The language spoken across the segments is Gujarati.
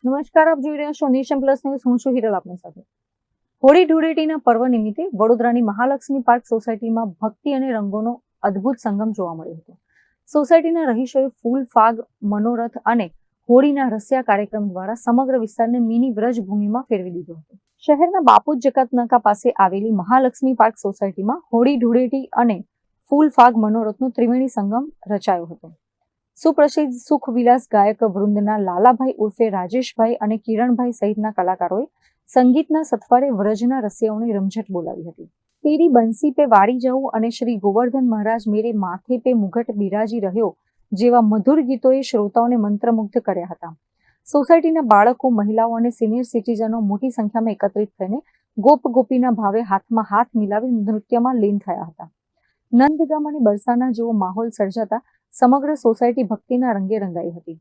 નમસ્કાર, આપ જોઈ રહ્યા છો નેશન પ્લસ ન્યૂઝ. હું છું હિરલ આપની સાથે. હોળી ધૂળેટીના પર્વ નિમિત્તે વડોદરાની મહાલક્ષ્મી પાર્ક સોસાયટીમાં ભક્તિ અને રંગોનો અદ્ભુત સંગમ જોવા મળ્યો હતો. સોસાયટીના રહીશોએ ફૂલ, ફાગ, મનોરથ અને હોળીના રસિયા કાર્યક્રમ દ્વારા સમગ્ર વિસ્તારને મિની વ્રજભૂમિમાં ફેરવી દીધો હતો. શહેરના બાપુજ જકાતનાકા પાસે આવેલી મહાલક્ષ્મી પાર્ક સોસાયટીમાં હોળી ધૂળેટી અને ફૂલ, ફાગ, મનોરથનો ત્રિવેણી સંગમ રચાયો હતો. સુપ્રસિદ્ધ સુખવિલાસ ગાયક વૃંદના લાલાભાઈ ઉર્ફે રાજેશભાઈ અને કિરણભાઈ સહિતના કલાકારોએ સંગીતના સથવારે વ્રજના રસિયાઓની રમઝટ બોલાવી હતી. તેરી બંસી પે વારી જાઉં અને શ્રી ગોવર્ધન મહારાજ મેરે માથે પે મુગટ બિરાજી રહ્યો જેવા મધુર ગીતોએ શ્રોતાઓને મંત્રમુગ્ધ કર્યા હતા. સોસાયટીના બાળકો, મહિલાઓ અને સિનિયર સિટીઝનો મોટી સંખ્યામાં એકત્રિત થઈને ગોપ ગોપીના ભાવે હાથમાં હાથ મિલાવી નૃત્યમાં લીન થયા હતા. નંદગામ અને બરસાના જેવો માહોલ સર્જાતા સમગ્ર સોસાયટી ભક્તિના રંગે રંગાઈ હતી.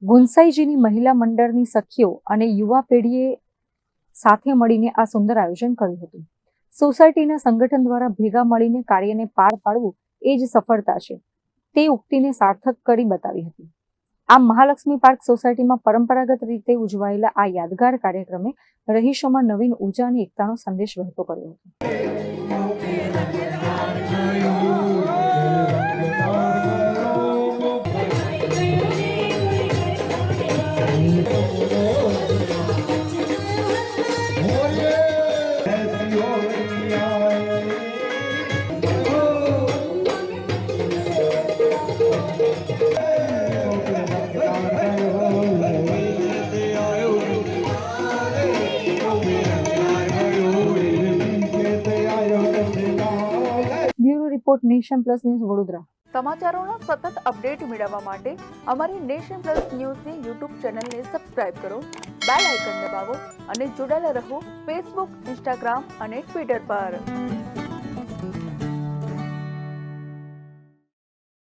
ગુંસાઈજીની મહિલા મંડળની સખીઓ અને યુવા પેઢીએ સાથે મળીને આ સુંદર આયોજન કર્યું હતું. સોસાયટીના સંગઠન દ્વારા ભેગા મળીને કાર્યને પાર પાડવું એ જ સફળતા છે, તે ઉક્તિને સાર્થક કરી બતાવી હતી. આમ મહાલક્ષ્મી પાર્ક સોસાયટીમાં પરંપરાગત રીતે ઉજવાયેલા આ યાદગાર કાર્યક્રમે રહીશોમાં નવીન ઉર્જા અને એકતાનો સંદેશ વહેતો કર્યો હતો. Bureau report, nation plus news, Vadodara. સમાચારોના સતત અપડેટ મેળવવા માટે અમારી નેશન પ્લસ ન્યૂઝની યુટ્યુબ ચેનલને સબસ્ક્રાઇબ કરો, બેલ આઇકન દબાવો અને જોડાયેલા રહો ફેસબુક, ઇન્સ્ટાગ્રામ અને ટ્વિટર પર.